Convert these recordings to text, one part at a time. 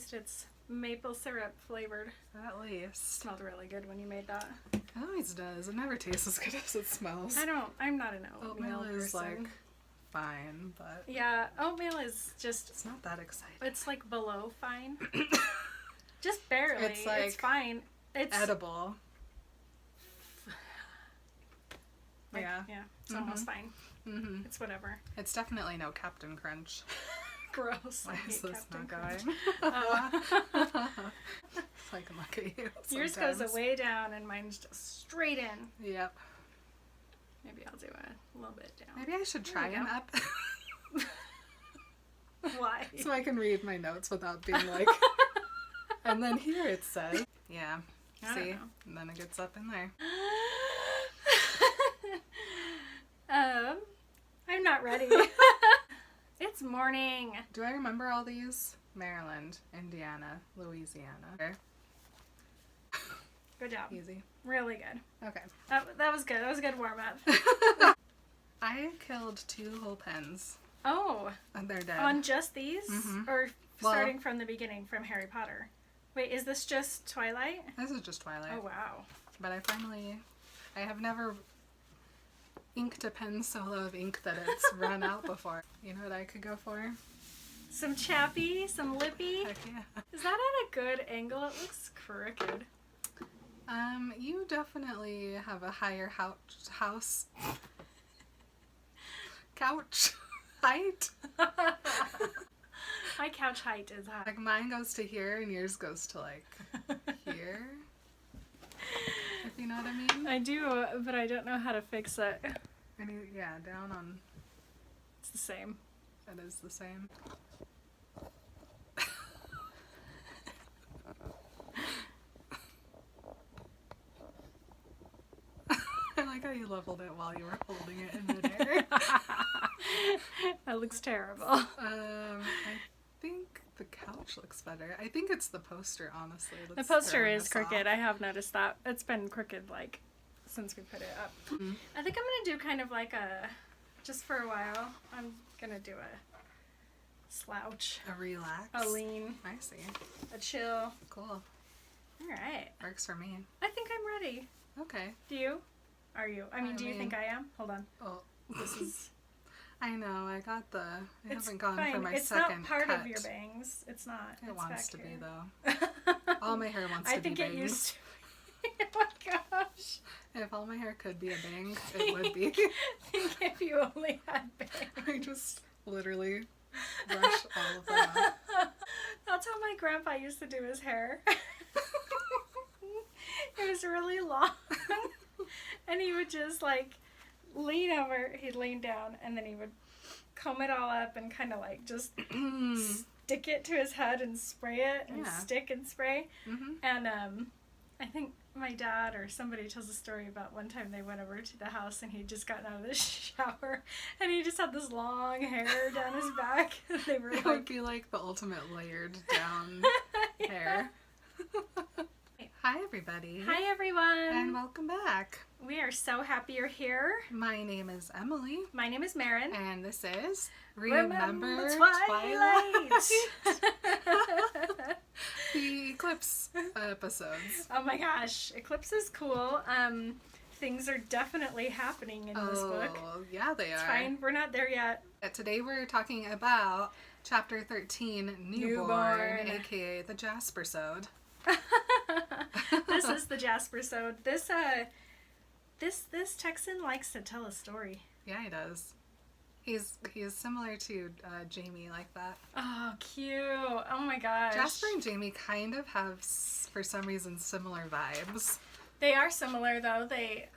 least it's maple syrup flavored. At least. It smelled really good when you made that. It always does. It never tastes as good as it smells. I'm not an oatmeal is person. like fine, but yeah, oatmeal is just, it's not that exciting. it's like below fine. Just barely. It's like it's fine. It's edible. like, Yeah. Yeah. It's almost fine. Mm-hmm. It's whatever. It's definitely no Captain Crunch. Gross. Why I is hate this Captain not Crunch. going? So I can look at you. Yours sometimes. goes way down and mine's just straight in. Yep. Maybe I'll do a little bit down. Maybe I should try There you an up. Why? So I can read my notes without being like. And then here it says. Yeah. I don't See? know. And then it gets up in there. I'm not ready. It's morning. Do I remember all these? Maryland, Indiana, Louisiana. Good job. Easy. Really good. Okay. That was good. That was a good warm up. I killed 2 whole pens. Oh. And they're dead. On just these? Mhm. Or Well- starting from the beginning from Harry Potter? Wait, is this just Twilight? This is just Twilight. Oh, wow. But I have never inked a pen so low of ink that it's run out before. You know what I could go for? Some chappy, some lippy. Heck yeah. Is that at a good angle? It looks crooked. You definitely have a higher house. Couch height. My couch height is high. Like mine goes to here and yours goes to like here. If you know what I mean. I do, but I don't know how to fix it. Yeah, down on. It's the same. It is the same. I like how you leveled it while you were holding it in midair. That looks terrible. I think the couch looks better. I think it's the poster, honestly. The that's poster throwing is us crooked. off. I have noticed that. It's been crooked, like, since we put it up. Mm-hmm. I think I'm going to do kind of like a, just for a while, I'm going to do a slouch, A relax. a lean, I see. a chill. Cool. All right. Works for me. I think I'm ready. Okay. Do you? Are you? I mean, do you mean- think I am? Hold on. Oh, This is... I know. I got the. I It's haven't gone fine. for my it's second not part cut. of your bangs. It's not. It it's wants back to be here. though. All my hair wants I to be think bangs. it used to be. Oh my gosh. If all my hair could be a bang, it would be. Think if you only had bangs. I just literally brush all of them out. That's how my grandpa used to do his hair. It was really long. And he would just like lean over, he'd lean down, and then he would comb it all up and kind of like just stick it to his head and spray it and Yeah. stick and spray. Mm-hmm. And I think my dad or somebody tells a story about one time they went over to the house and he'd just gotten out of the shower and he just had this long hair down his back. And they were It like, would be like the ultimate layered down Yeah. hair. Hi, everybody. Hi everyone. And welcome back. We are so happy you're here. My name is Emily. My name is Marin. And this is Remember Twilight. The Eclipse episodes. Oh my gosh, Eclipse is cool. Things are definitely happening in this book. Yeah, they It's are. fine, we're not there yet. Today we're talking about Chapter 13, Newborn, aka the Jaspersode. This is the Jaspersode. This Texan likes to tell a story. Yeah, he does. He is similar to Jamie like that. Oh, cute. Oh my gosh. Jasper and Jamie kind of have, for some reason, similar vibes. They are similar though.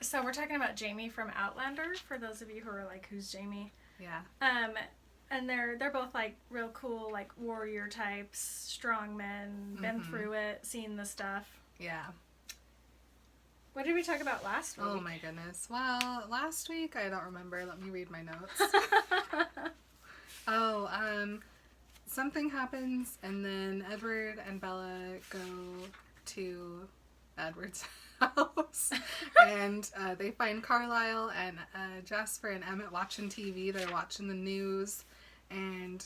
So we're talking about Jamie from Outlander, for those of you who are like, who's Jamie? Yeah. And they're both like real cool, like warrior types, strong men, been through it, seen the stuff. Yeah. What did we talk about last week? Oh my goodness. Well, last week, I don't remember. Let me read my notes. Something happens, and then Edward and Bella go to Edward's house, and they find Carlisle and Jasper and Emmett watching TV. They're watching the news, and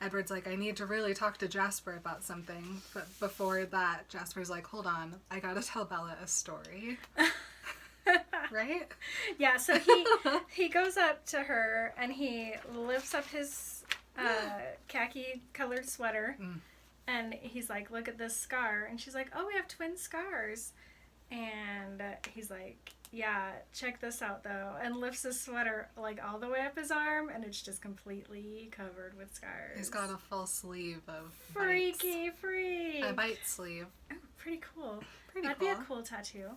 Edward's like, I need to really talk to Jasper about something. But before that, Jasper's like, hold on, I gotta tell Bella a story. Right? Yeah, so he goes up to her and he lifts up his khaki colored sweater and he's like, look at this scar. And she's like, oh, we have twin scars. And he's like, yeah, check this out though. And lifts his sweater like all the way up his arm and it's just completely covered with scars. He's got a full sleeve of Freaky bites. freak. A bite sleeve. Oh, pretty cool. Pretty That'd cool. be a cool tattoo.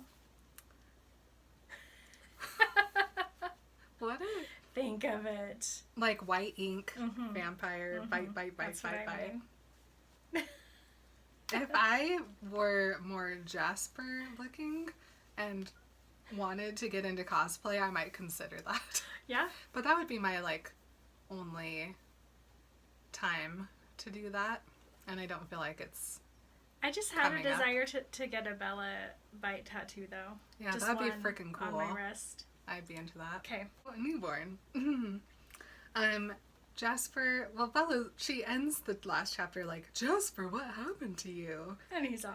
What? Think of it. Like white ink, vampire, bite, That's bite, what I bite. mean. If I were more Jasper looking and wanted to get into cosplay, I might consider that. Yeah? But that would be my, like, only time to do that. And I don't feel like it's... I just had a coming up. desire to get a Bella bite tattoo, though. Yeah, Just that'd be one freaking cool. on my wrist. I'd be into that. Okay. Oh, newborn. Jasper, well, Bella, she ends the last chapter like, Jasper, what happened to you? And he's all,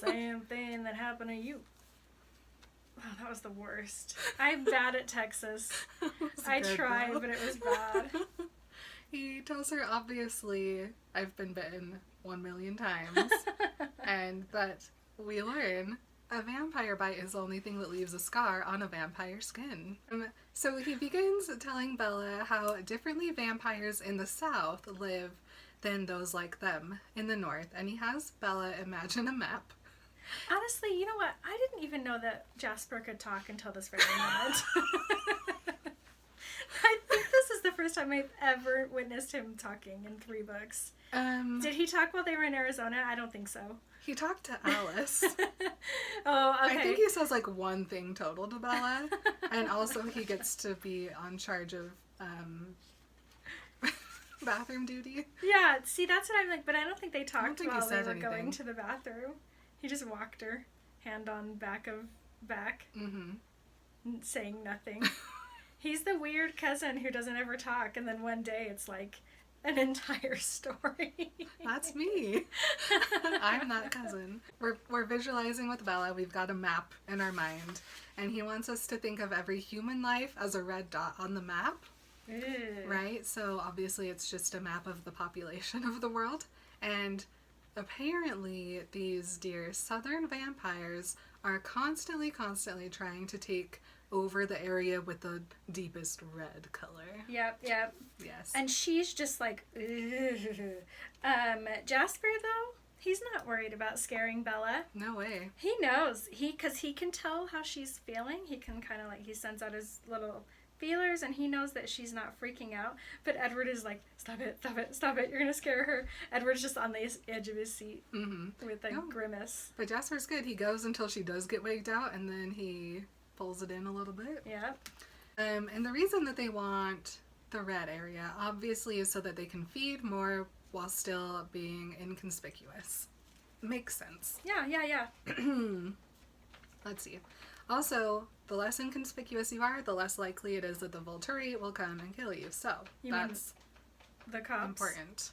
same thing that happened to you. Oh, that was the worst. I'm bad at Texas. I tried, but it was bad. He tells her, obviously, I've been bitten 1,000,000 times. But we learn a vampire bite is the only thing that leaves a scar on a vampire skin. So he begins telling Bella how differently vampires in the South live than those like them in the North. And he has Bella imagine a map. Honestly, you know what? I didn't even know that Jasper could talk until this very moment. I think this is the first time I've ever witnessed him talking in 3 books. Did he talk while they were in Arizona? I don't think so. He talked to Alice. Oh, okay. I think he says like one thing total to Bella. And also he gets to be on charge of bathroom duty. Yeah, see, that's what I'm like, but I don't think they talked think he while they said were anything. going to the bathroom. He just walked her, hand on back, saying nothing. He's the weird cousin who doesn't ever talk, and then one day it's like an entire story. That's me. I'm that cousin. We're visualizing with Bella. We've got a map in our mind, and he wants us to think of every human life as a red dot on the map. Ew. Right? So obviously it's just a map of the population of the world. And apparently these dear southern vampires are constantly trying to take over the area with the deepest red color. Yep. Yes. And she's just like, ugh. Jasper, though, he's not worried about scaring Bella. No way. He knows. Because he can tell how she's feeling. He can kind of like, he sends out his little feelers and he knows that she's not freaking out. But Edward is like, stop it, you're going to scare her. Edward's just on the edge of his seat with a grimace. But Jasper's good. He goes until she does get wigged out and then he pulls it in a little bit. Yep. And the reason that they want the red area, obviously, is so that they can feed more while still being inconspicuous. Makes sense. Yeah. Let's see. Also, the less inconspicuous you are, the less likely it is that the Volturi will come and kill you. So, that's the cops. important.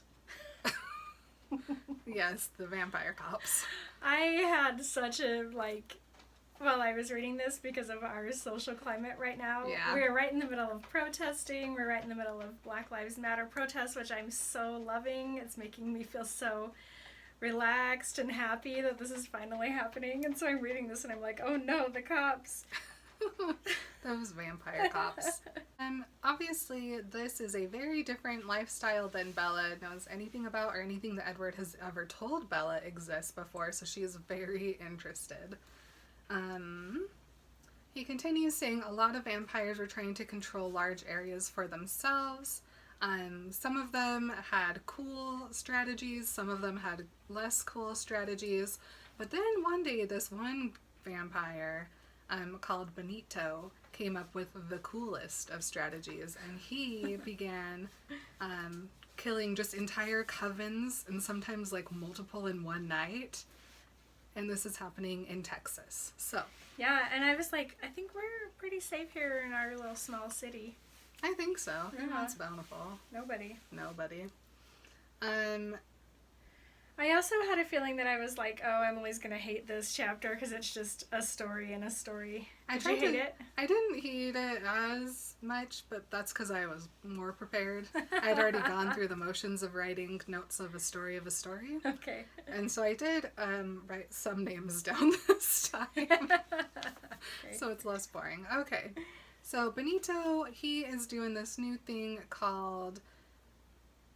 Yes, the vampire cops. I had such a, while I was reading this, because of our social climate right now, we're right in the middle of protesting. We're right in the middle of Black Lives Matter protests, which I'm so loving. It's making me feel so relaxed and happy that this is finally happening. And so I'm reading this and I'm like, oh no, the cops. Those vampire cops. Obviously, this is a very different lifestyle than Bella knows anything about or anything that Edward has ever told Bella exists before, so she is very interested. He continues saying a lot of vampires were trying to control large areas for themselves. Some of them had cool strategies, some of them had less cool strategies. But then one day, this one vampire called Benito came up with the coolest of strategies, and he began killing just entire covens and sometimes like multiple in one night. And this is happening in Texas. So yeah, and I was like, I think we're pretty safe here in our little small city. I think so. Yeah. That's bountiful. Nobody. I also had a feeling that I was like, oh, Emily's going to hate this chapter because it's just a story and a story. Did you hate it? I didn't hate it as much, but that's because I was more prepared. I'd already gone through the motions of writing notes of a story of a story. Okay. And so I did write some names down this time. Okay. So it's less boring. Okay. So Benito, he is doing this new thing called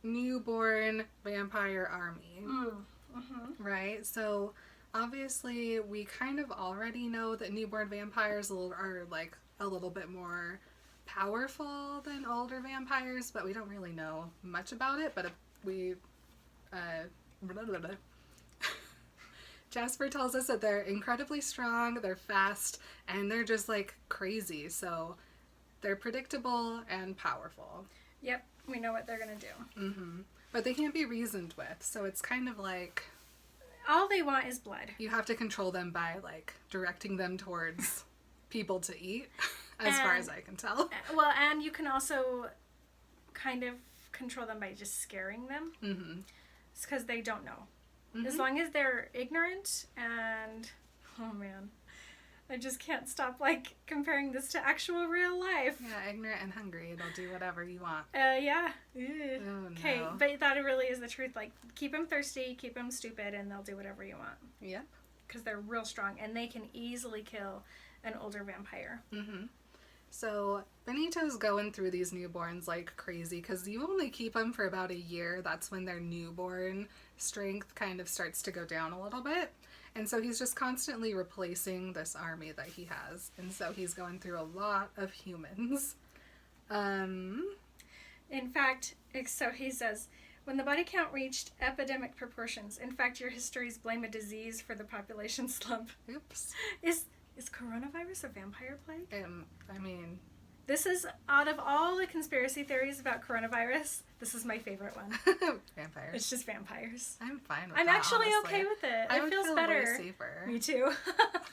Newborn Vampire Army. Mm-hmm. Right? So obviously we kind of already know that newborn vampires are like a little bit more powerful than older vampires, but we don't really know much about it. But Jasper tells us that they're incredibly strong, they're fast, and they're just like crazy. So they're predictable and powerful. Yep, we know what they're going to do. Mm-hmm. But they can't be reasoned with, so it's kind of like... all they want is blood. You have to control them by, like, directing them towards people to eat, as far as I can tell. Well, and you can also kind of control them by just scaring them. Mm-hmm. It's because they don't know. Mm-hmm. As long as they're ignorant and... oh, man. I just can't stop, like, comparing this to actual real life. Yeah, ignorant and hungry. They'll do whatever you want. Yeah. Oh, Okay, no. but that really is the truth. Like, keep them thirsty, keep them stupid, and they'll do whatever you want. Yep. Because they're real strong, and they can easily kill an older vampire. Mm-hmm. So Benito's going through these newborns like crazy because you only keep them for about a year. That's when their newborn strength kind of starts to go down a little bit. And so he's just constantly replacing this army that he has. And so he's going through a lot of humans. In fact, so he says, when the body count reached epidemic proportions, in fact, your histories blame a disease for the population slump. Oops. Is coronavirus a vampire plague? I mean... This is, out of all the conspiracy theories about coronavirus, this is my favorite one. Vampires. It's just vampires. I'm fine with I'm that, actually honestly. okay with it. I It would feels feel better. way safer. Me too.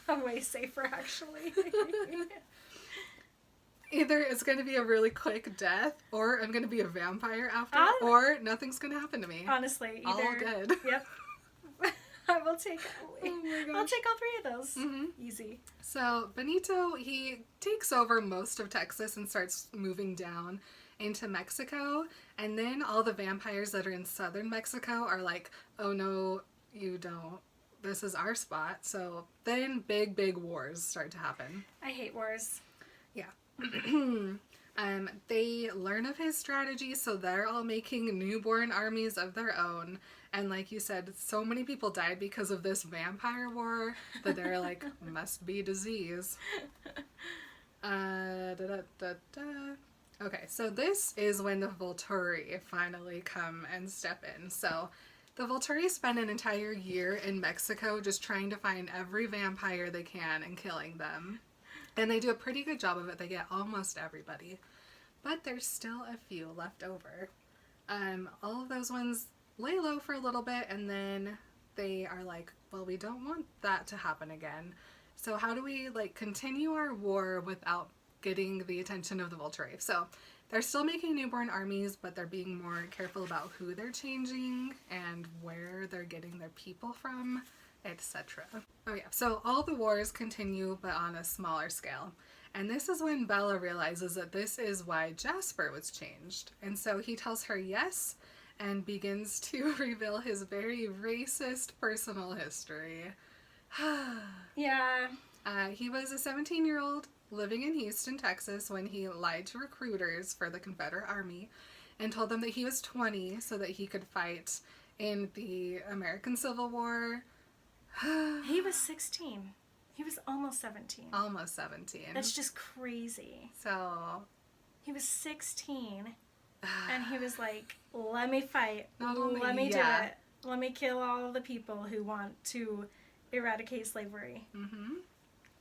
I'm way safer, actually. Either it's going to be a really quick death, or I'm going to be a vampire after, or nothing's going to happen to me. Honestly, either. All good. Yep. I will take. Oh my gosh. I'll take all three of those. Mm-hmm. Easy. So Benito, he takes over most of Texas and starts moving down into Mexico, and then all the vampires that are in southern Mexico are like, oh no, you don't. This is our spot. So then big wars start to happen. I hate wars. Yeah. They learn of his strategy, so they're all making newborn armies of their own. And like you said, so many people died because of this vampire war that they're like, must be disease. Okay, so this is when the Volturi finally come and step in. So the Volturi spend an entire year in Mexico just trying to find every vampire they can and killing them. And they do a pretty good job of it. They get almost everybody. But there's still a few left over. All of those ones lay low for a little bit, and then they are like, well, we don't want that to happen again. So how do we, like, continue our war without getting the attention of the Volturi? So they're still making newborn armies, but they're being more careful about who they're changing and where they're getting their people from, etc. Oh yeah, so all the wars continue, but on a smaller scale. And this is when Bella realizes that this is why Jasper was changed. And so he tells her yes, and begins to reveal his very racist personal history. Yeah. He was a 17-year-old living in Houston, Texas, when he lied to recruiters for the Confederate Army and told them that he was 20 so that he could fight in the American Civil War. He was 16. He was almost 17. Almost 17. That's just crazy. So... He was 16, and he was like, let me fight. Let me do it. Let me kill all the people who want to eradicate slavery. Mm-hmm.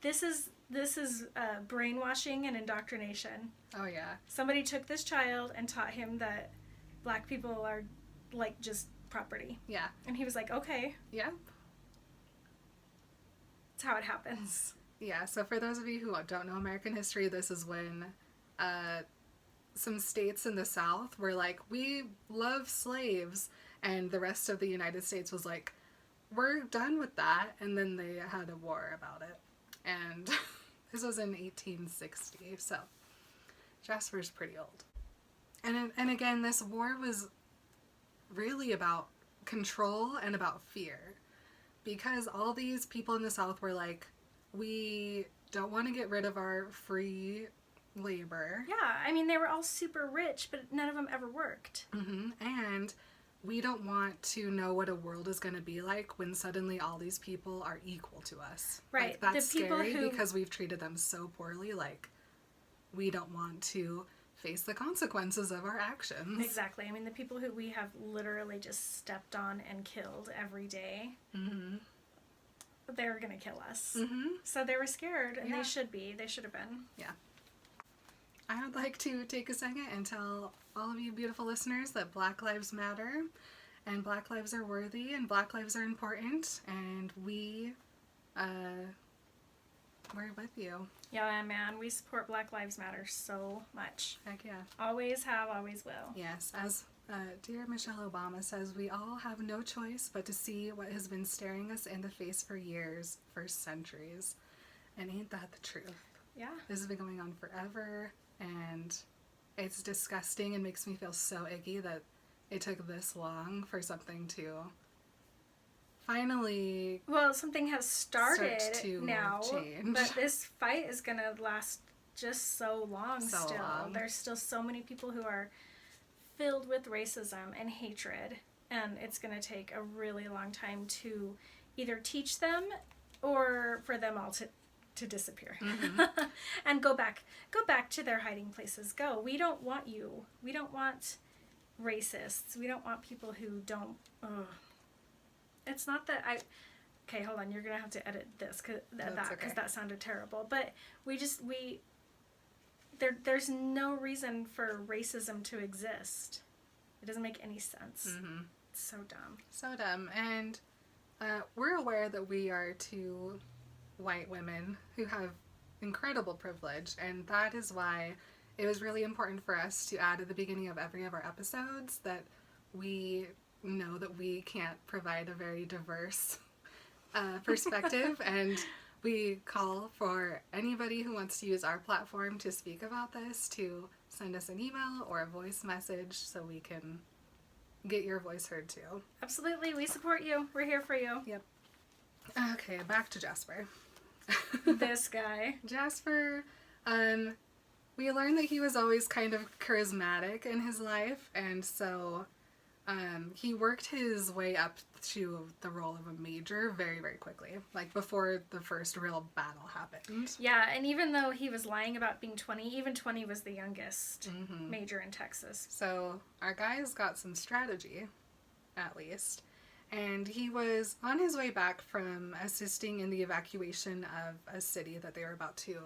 This is brainwashing and indoctrination. Oh, yeah. Somebody took this child and taught him that black people are, like, just property. Yeah. And he was like, okay. Yeah. That's how it happens. Yeah, so for those of you who don't know American history, this is when some states in the South were like, we love slaves, And the rest of the United States was like, we're done with that. And then they had a war about it. And this was in 1860, so Jasper's pretty old. And again, this war was really about control and about fear. Because all these people in the South were like, we don't want to get rid of our free labor. Yeah, I mean, they were all super rich, but none of them ever worked. And we don't want to know what a world is going to be like when suddenly all these people are equal to us. Right. Like, that's the people scary who... because we've treated them so poorly. Like, we don't want to face the consequences of our actions. Exactly. I mean, the people who we have literally just stepped on and killed every day, they're going to kill us. So they were scared, and they should be. They should have been. Yeah. I would like to take a second and tell all of you beautiful listeners that Black Lives Matter, and Black lives are worthy, and Black lives are important, and we're with you. Yeah, man, we support Black Lives Matter so much. Heck yeah. Always have, always will. Yes, as dear Michelle Obama says, we all have no choice but to see what has been staring us in the face for years, for centuries. And ain't that the truth? Yeah. This has been going on forever, and it's disgusting and makes me feel so icky that it took this long for something to finally... Well, something has started to now, change. but this fight is going to last just so long So still. long. There's still so many people who are filled with racism and hatred, and it's going to take a really long time to either teach them or for them all to disappear and go back to their hiding places. Go. We don't want you. We don't want racists. We don't want people who don't... It's not that I... Okay, hold on. You're going to have to edit this because that sounded terrible. But there's no reason for racism to exist. It doesn't make any sense. It's so dumb. So dumb. And we're aware that we are two white women who have incredible privilege, and that is why it was really important for us to add at the beginning of every of our episodes that we know that we can't provide a very diverse perspective, and we call for anybody who wants to use our platform to speak about this to send us an email or a voice message so we can get your voice heard too. Absolutely. We support you. We're here for you. Yep. Okay, back to Jasper. This guy. Jasper, we learned that he was always kind of charismatic in his life, and so he worked his way up to the role of a major very, very quickly, like before the first real battle happened. Yeah, and even though he was lying about being 20, even 20 was the youngest major in Texas. So our guy's got some strategy, at least. And he was on his way back from assisting in the evacuation of a city that they were about to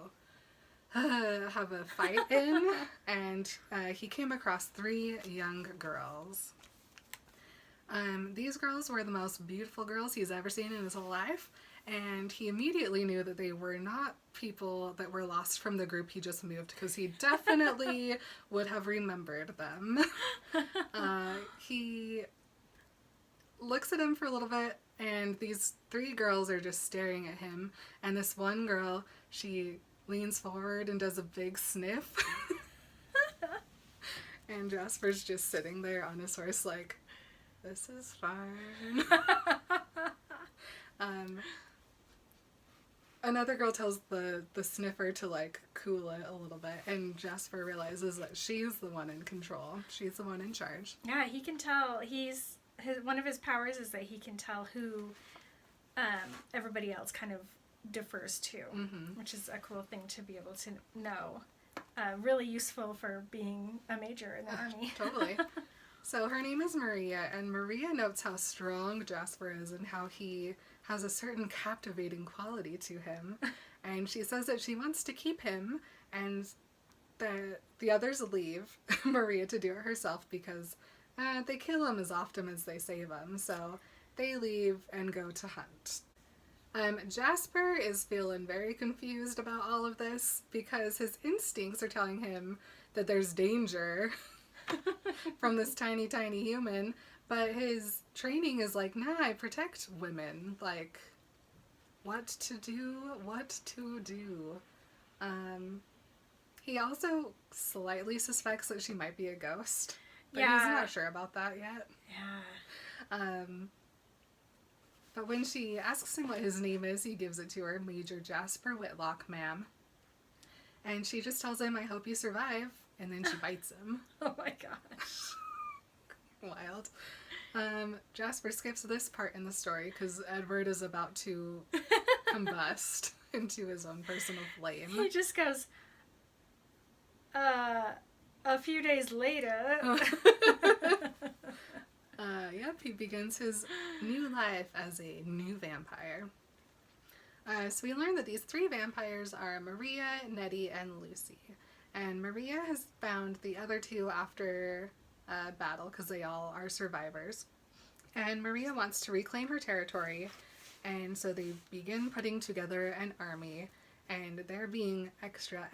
have a fight in. And he came across 3 young girls. These girls were the most beautiful girls he's ever seen in his whole life. And he immediately knew that they were not people that were lost from the group he just moved, because he definitely would have remembered them. He looks at him for a little bit, and these 3 girls are just staring at him, and this one girl, she leans forward and does a big sniff. And Jasper's just sitting there on his horse like, this is fine. Another girl tells the sniffer to like cool it a little bit, and Jasper realizes that she's the one in control. She's the one in charge. Yeah, he can tell. One of his powers is that he can tell who everybody else kind of defers to, which is a cool thing to be able to know. Really useful for being a major in the army. Totally. So her name is Maria, and Maria notes how strong Jasper is and how he has a certain captivating quality to him. And she says that she wants to keep him, and the others leave Maria to do it herself because they kill him as often as they save him. So they leave and go to hunt. Jasper is feeling very confused about all of this because his instincts are telling him that there's danger from this tiny, tiny human, But his training is like, nah, I protect women. Like, what to do, what to do. He also slightly suspects that she might be a ghost. But he's not sure about that yet. Yeah. But when she asks him what his name is, he gives it to her, Major Jasper Whitlock, ma'am. And she just tells him, I hope you survive. And then she bites him. Oh my gosh. Wild. Jasper skips this part in the story because Edward is about to combust into his own personal flame. He just goes, a few days later. Yep, he begins his new life as a new vampire. So we learn that these 3 vampires are Maria, Nettie, and Lucy. And Maria has found the other 2 after a battle because they all are survivors. And Maria wants to reclaim her territory, and so they begin putting together an army, and they're being extra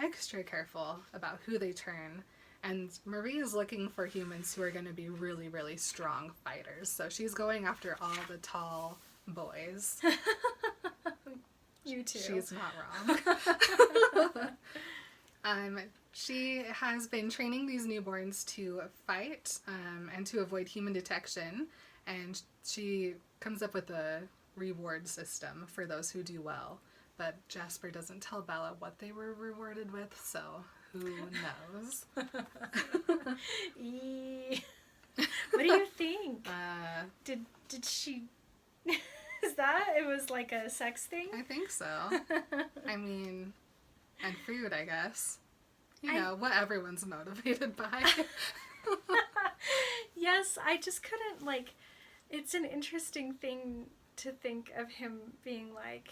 careful about who they turn. And Maria's looking for humans who are going to be really, really strong fighters. So she's going after all the tall boys. You too. She's not wrong. She has been training these newborns to fight and to avoid human detection. And she comes up with a reward system for those who do well. But Jasper doesn't tell Bella what they were rewarded with, so who knows? What do you think? Did she... Is that... It was like a sex thing? I think so. I mean, and food, I guess. You know, what everyone's motivated by. Yes, I just couldn't, like... It's an interesting thing to think of him being like...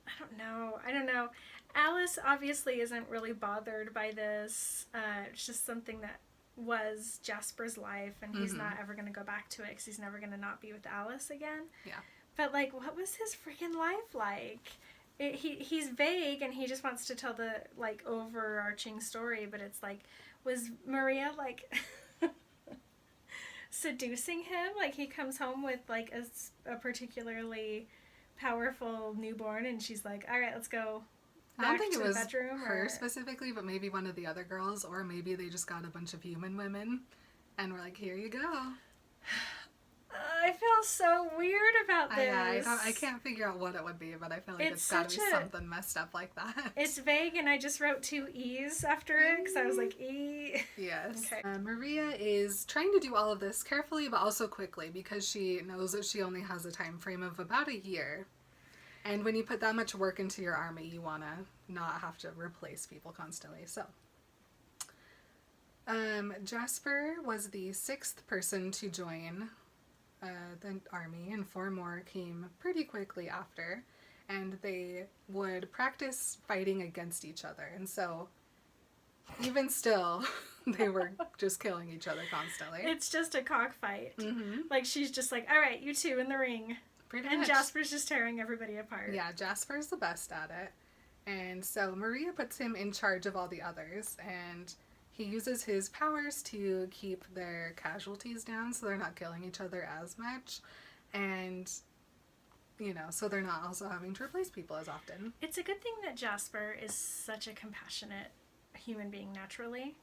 I don't know. Alice obviously isn't really bothered by this. It's just something that was Jasper's life, and he's not ever going to go back to it because he's never going to not be with Alice again. Yeah. But, like, what was his freaking life like? He's vague, and he just wants to tell the, like, overarching story, but it's like, was Maria, like... seducing him? Like, he comes home with, like, a particularly powerful newborn, and she's like, all right, let's go back I don't think to it the was bedroom, her specifically, but maybe one of the other girls, or maybe they just got a bunch of human women and were like, here you go. I feel so weird about this. I can't figure out what it would be, but I feel like it's got to be something messed up like that. It's vague, and I just wrote 2 E's after it because I was like, E. Yes. Okay. Maria is trying to do all of this carefully, but also quickly, because she knows that she only has a time frame of about a year. And when you put that much work into your army, you want to not have to replace people constantly. So, Jasper was the 6th person to join the army, and 4 more came pretty quickly after, and they would practice fighting against each other. And so, even still, they were just killing each other constantly. It's just a cockfight. Like, she's just like, all right, you 2 in the ring. Pretty and much. Jasper's just tearing everybody apart. Yeah, Jasper's the best at it. And so Maria puts him in charge of all the others, and he uses his powers to keep their casualties down so they're not killing each other as much. And, you know, so they're not also having to replace people as often. It's a good thing that Jasper is such a compassionate human being naturally.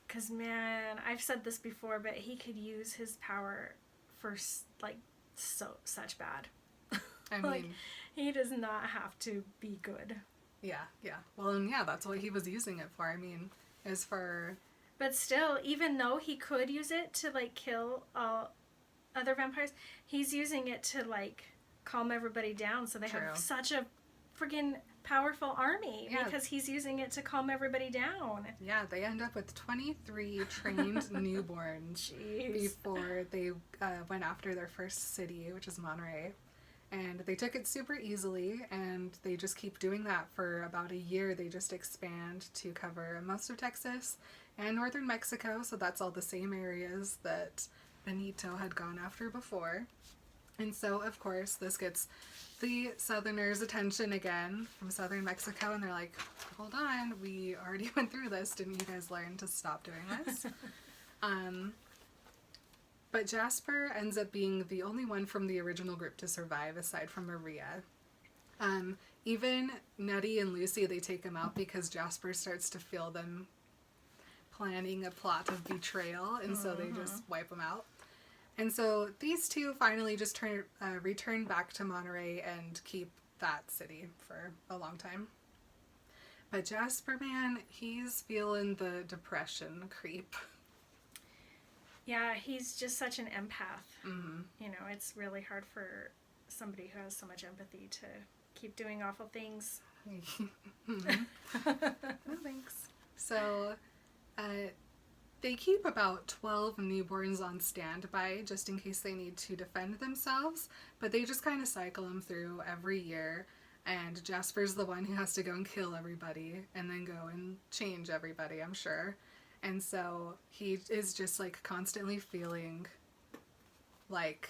Because, man, I've said this before, but he could use his power for, like, such bad. I mean, like, he does not have to be good. Yeah. Well, and yeah, that's what he was using it for. I mean, as for... But still, even though he could use it to, like, kill all other vampires, he's using it to, like, calm everybody down so they have such a friggin' powerful army because he's using it to calm everybody down. Yeah, they end up with 23 trained newborns before they went after their first city, which is Monterey. And they took it super easily, and they just keep doing that for about a year. They just expand to cover most of Texas and northern Mexico, so that's all the same areas that Benito had gone after before. And so, of course, this gets the Southerners' attention again from southern Mexico, and they're like, hold on, we already went through this. Didn't you guys learn to stop doing this? But Jasper ends up being the only one from the original group to survive, aside from Maria. Even Nettie and Lucy, they take him out because Jasper starts to feel them planning a plot of betrayal, and so they just wipe him out. And so these two finally just return back to Monterey and keep that city for a long time. But Jasper, man, he's feeling the depression creep. Yeah, he's just such an empath. You know, it's really hard for somebody who has so much empathy to keep doing awful things. No thanks. So, they keep about 12 newborns on standby just in case they need to defend themselves, but they just kind of cycle them through every year, and Jasper's the one who has to go and kill everybody and then go and change everybody, I'm sure. And so he is just like constantly feeling like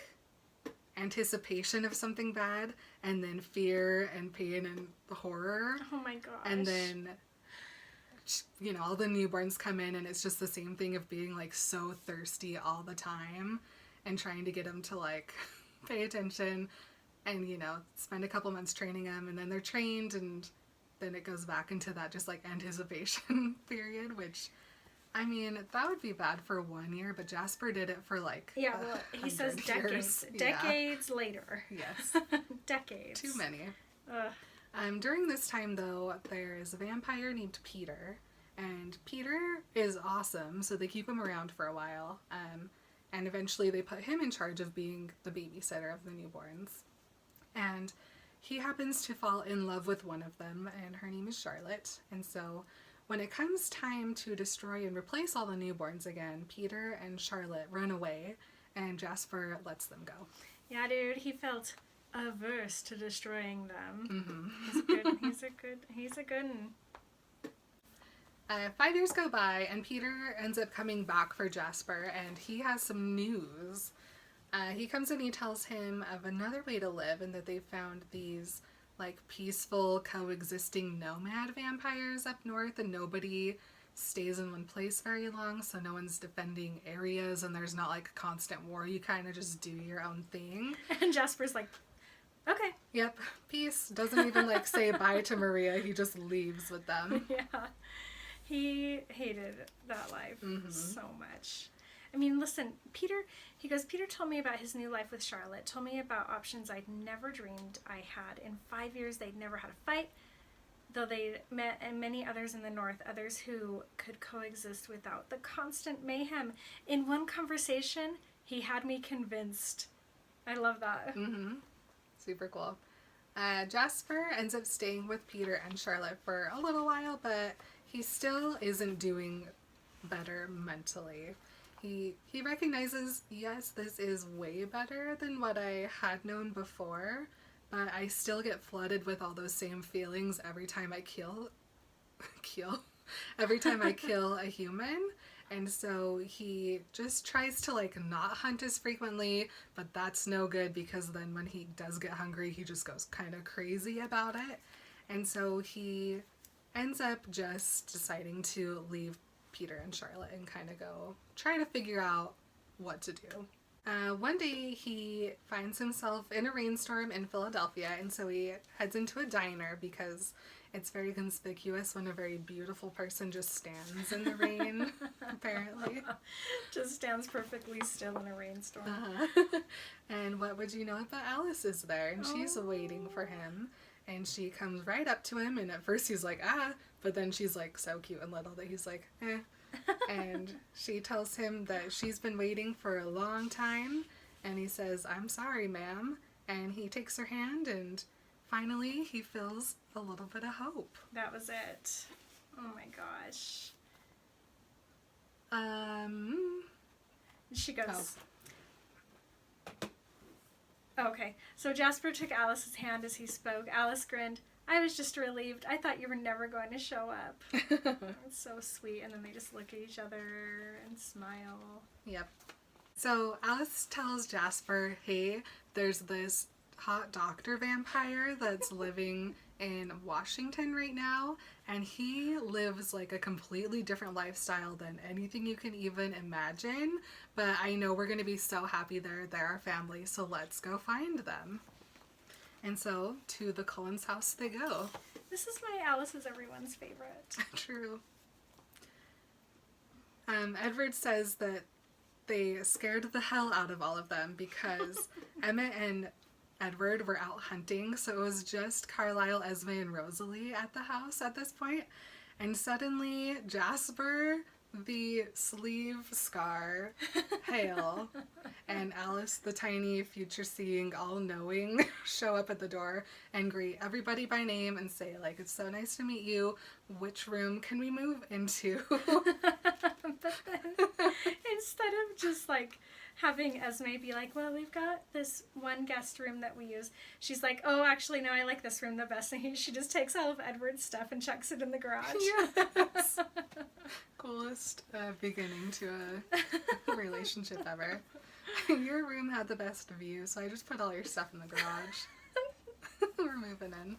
anticipation of something bad, and then fear and pain and horror. Oh my gosh. And then, you know, all the newborns come in and it's just the same thing of being like so thirsty all the time and trying to get them to like pay attention and, you know, spend a couple months training them, and then they're trained, and then it goes back into that just like anticipation period, which, I mean, that would be bad for 1 year, but Jasper did it for like yeah, well, he says decades. Decades later. Yes. Decades. Too many. Ugh. During this time, though, there is a vampire named Peter, and Peter is awesome, so they keep him around for a while, and eventually they put him in charge of being the babysitter of the newborns. And he happens to fall in love with one of them, and her name is Charlotte, and so when it comes time to destroy and replace all the newborns again, Peter and Charlotte run away, and Jasper lets them go. Yeah, dude, he felt averse to destroying them. Mm-hmm. He's a good one. 5 years go by, and Peter ends up coming back for Jasper, and he has some news. He comes and he tells him of another way to live, and that they found these like peaceful coexisting nomad vampires up north, and nobody stays in one place very long, so no one's defending areas, and there's not like a constant war. You kind of just do your own thing. And Jasper's like, okay. Yep, peace. Doesn't even like say bye to Maria. He just leaves with them. Yeah. He hated that life so much. I mean, listen, Peter told me about his new life with Charlotte, told me about options I'd never dreamed I had. In 5 years, they'd never had a fight, though they'd met many others in the north, others who could coexist without the constant mayhem. In one conversation, he had me convinced. I love that. Super cool. Jasper ends up staying with Peter and Charlotte for a little while, but he still isn't doing better mentally. He recognizes, yes, this is way better than what I had known before, but I still get flooded with all those same feelings every time I kill a human. And so he just tries to like not hunt as frequently, but that's no good, because then when he does get hungry, he just goes kind of crazy about it. And so he ends up just deciding to leave Peter and Charlotte and kind of go try to figure out what to do. One day he finds himself in a rainstorm in Philadelphia, and so he heads into a diner because it's very conspicuous when a very beautiful person just stands in the rain, apparently. Just stands perfectly still in a rainstorm. And what would you know, but Alice is there, and she's waiting for him. And she comes right up to him, and at first he's like, ah, but then she's like so cute and little that he's like, eh. And she tells him that she's been waiting for a long time, and he says, I'm sorry, ma'am. And he takes her hand, and finally he feels a little bit of hope. That was it. Oh my gosh. She goes... Okay, so Jasper took Alice's hand as he spoke. Alice grinned. I was just relieved. I thought you were never going to show up. It's so sweet. And then they just look at each other and smile. Yep. So Alice tells Jasper, hey, there's this hot doctor vampire that's living in Washington right now, and he lives like a completely different lifestyle than anything you can even imagine. But I know we're going to be so happy they're our family, so let's go find them. And so to the Cullens house they go. This is why Alice is everyone's favorite. True. Edward says that they scared the hell out of all of them because Emmett and Edward were out hunting, so it was just Carlisle, Esme, and Rosalie at the house at this point. And suddenly, Jasper, the sleeve scar, Hale, and Alice, the tiny, future-seeing, all-knowing, show up at the door and greet everybody by name and say, like, it's so nice to meet you. Which room can we move into? But then, instead of just, like, having Esme be like, well, we've got this one guest room that we use, she's like, oh, actually, no, I like this room the best. And she just takes all of Edward's stuff and chucks it in the garage. Yes. Coolest beginning to a relationship ever. Your room had the best view, so I just put all your stuff in the garage. We're moving in.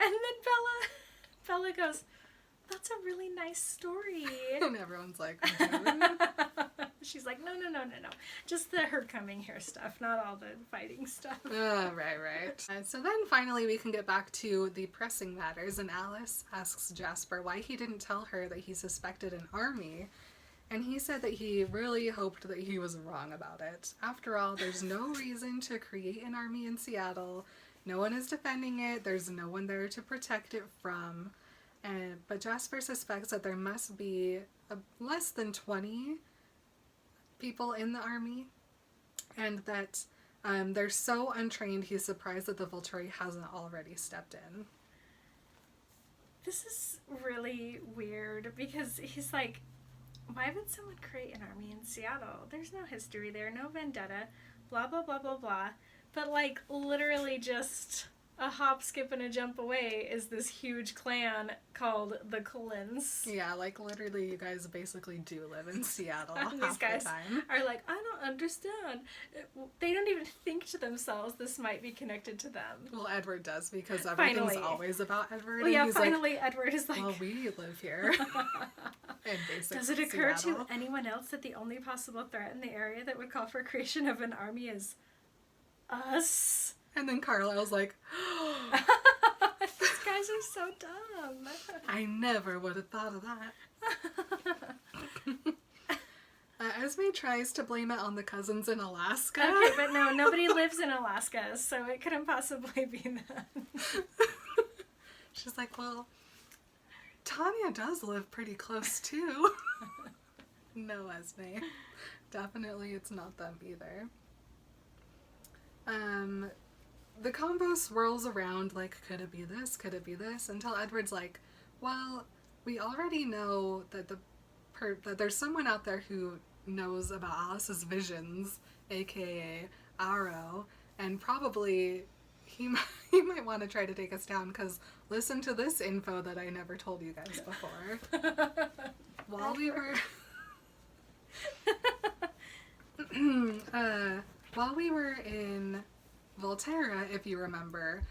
And then Bella goes, that's a really nice story. And everyone's like, dude. She's like, no. Just the her coming here stuff, not all the fighting stuff. Right. And so then finally we can get back to the pressing matters, and Alice asks Jasper why he didn't tell her that he suspected an army. And he said that he really hoped that he was wrong about it. After all, there's no reason to create an army in Seattle. No one is defending it. There's no one there to protect it from. But Jasper suspects that there must be less than 20 people in the army, and that they're so untrained he's surprised that the Volturi hasn't already stepped in. This is really weird because he's like, why would someone create an army in Seattle? There's no history there, no vendetta, blah, blah, blah, blah, blah. But, like, literally just a hop, skip, and a jump away is this huge clan called the Cullens. Yeah, like, literally you guys basically do live in Seattle and these guys are like, I don't understand. They don't even think to themselves this might be connected to them. Well, Edward does, because everything's always about Edward. Well, yeah, and he's finally like, Edward is like, well, we live here. Does it occur to anyone else that the only possible threat in the area that would call for creation of an army is us? And then Carlisle's like, these guys are so dumb. I never would have thought of that. Esme tries to blame it on the cousins in Alaska. Okay, but no, nobody lives in Alaska, so it couldn't possibly be them. She's like, well, Tanya does live pretty close too. No, Esme. Definitely it's not them either. The combo swirls around like, could it be this? Could it be this? Until Edward's like, well, we already know that that there's someone out there who knows about Alice's visions, aka Aro, and probably he might want to try to take us down, because listen to this info that I never told you guys before. While we were in Volterra, if you remember,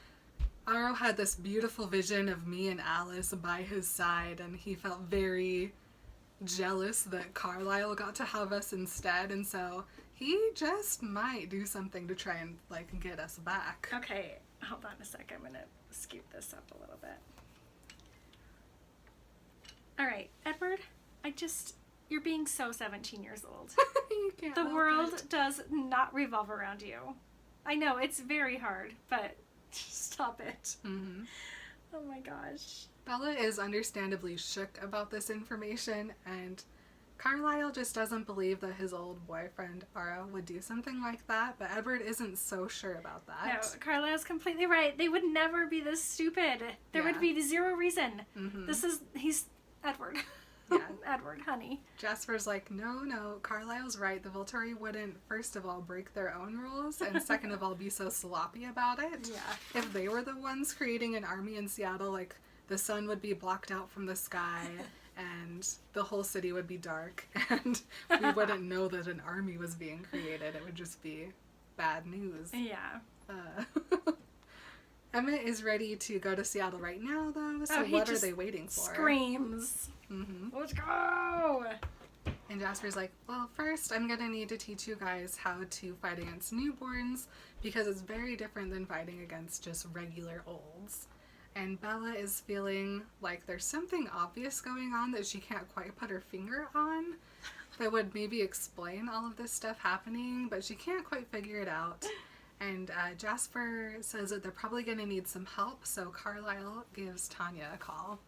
Aro had this beautiful vision of me and Alice by his side, and he felt very jealous that Carlisle got to have us instead, and so he just might do something to try and, like, get us back. Okay, hold on a sec. I'm gonna scoot this up a little bit. Alright, Edward, you're being so 17 years old. You can't The help world it. does not revolve around you. I know, it's very hard, but stop it. Mm-hmm. Oh my gosh. Bella is understandably shook about this information, and Carlisle just doesn't believe that his old boyfriend, Aro, would do something like that, but Edward isn't so sure about that. No, Carlisle's completely right. They would never be this stupid. There would be zero reason. Mm-hmm. He's Edward. Yeah. Edward, honey. Jasper's like, no, Carlisle's right. The Volturi wouldn't, first of all, break their own rules, and second of all, be so sloppy about it. Yeah. If they were the ones creating an army in Seattle, like, the sun would be blocked out from the sky, and the whole city would be dark, and we wouldn't know that an army was being created. It would just be bad news. Yeah. Emmett is ready to go to Seattle right now, though, so what are they waiting for? Screams. Mm-hmm. Let's go! And Jasper's like, well, first I'm going to need to teach you guys how to fight against newborns, because it's very different than fighting against just regular olds. And Bella is feeling like there's something obvious going on that she can't quite put her finger on that would maybe explain all of this stuff happening, but she can't quite figure it out. And Jasper says that they're probably going to need some help, so Carlisle gives Tanya a call.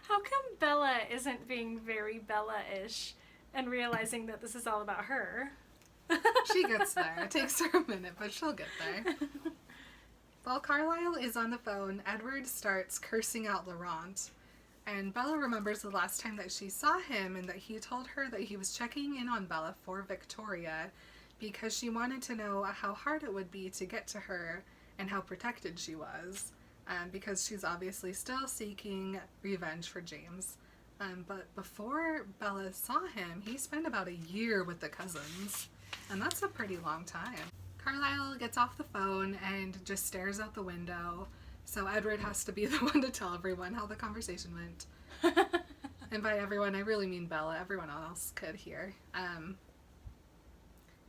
How come Bella isn't being very Bella-ish and realizing that this is all about her? She gets there. It takes her a minute, but she'll get there. While Carlisle is on the phone, Edward starts cursing out Laurent. And Bella remembers the last time that she saw him and that he told her that he was checking in on Bella for Victoria because she wanted to know how hard it would be to get to her and how protected she was. Because she's obviously still seeking revenge for James. But before Bella saw him, he spent about a year with the cousins. And that's a pretty long time. Carlisle gets off the phone and just stares out the window. So Edward has to be the one to tell everyone how the conversation went. And by everyone, I really mean Bella. Everyone else could hear.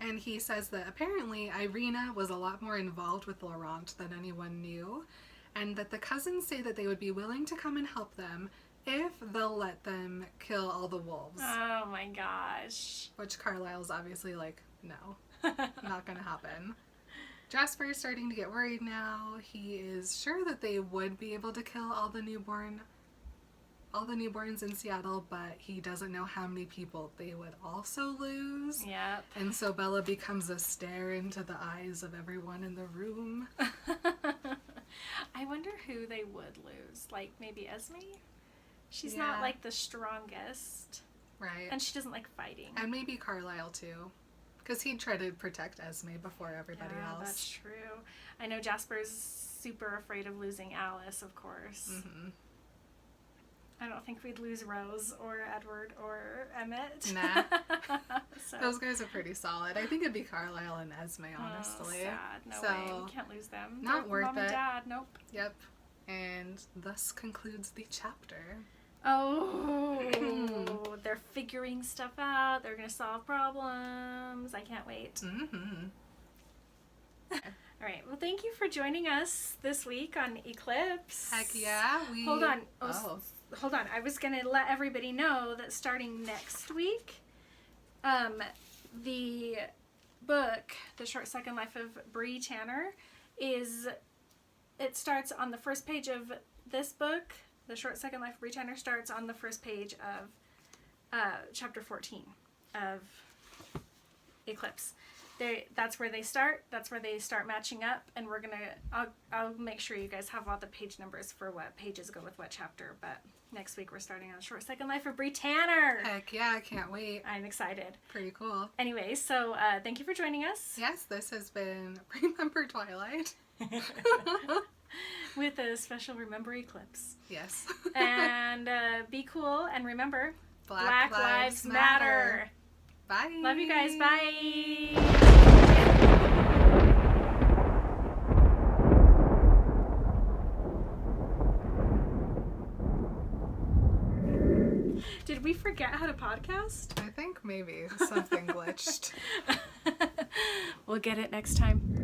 And he says that apparently Irina was a lot more involved with Laurent than anyone knew. And that the cousins say that they would be willing to come and help them if they'll let them kill all the wolves. Oh my gosh. Which Carlisle's obviously like, no, not gonna happen. Jasper's starting to get worried now. He is sure that they would be able to kill all the newborns in Seattle, but he doesn't know how many people they would also lose. Yep. And so Bella becomes a stare into the eyes of everyone in the room. I wonder who they would lose. Like, maybe Esme? She's Yeah. not, like, the strongest. Right. And she doesn't like fighting. And maybe Carlisle, too. Because he'd try to protect Esme before everybody else. That's true. I know Jasper's super afraid of losing Alice, of course. Mm-hmm. I don't think we'd lose Rose or Edward or Emmett. Nah. So. Those guys are pretty solid. I think it'd be Carlisle and Esme, honestly. Oh, sad. No So, way. We can't lose them. not They're worth Mom it. and Dad. Nope. Yep. And thus concludes the chapter. Oh, they're figuring stuff out. They're going to solve problems. I can't wait. Mm-hmm. All right. Well, thank you for joining us this week on Eclipse. Heck yeah. Hold on. Hold on. I was going to let everybody know that starting next week, the book, The Short Second Life of Bree Tanner, it starts on the first page of this book. The Short Second Life of Bree Tanner starts on the first page of chapter 14 of Eclipse. That's where they start. That's where they start matching up, and I'll make sure you guys have all the page numbers for what pages go with what chapter. But next week we're starting on Short Second Life of Bree Tanner. Heck yeah, I can't wait. I'm excited. Pretty cool. Anyway, so thank you for joining us. Yes, this has been Remember Twilight. With a special Remember Eclipse. Yes. And be cool, and remember, Black Lives Matter. Bye. Love you guys. Bye. Did we forget how to podcast? I think maybe something glitched. We'll get it next time.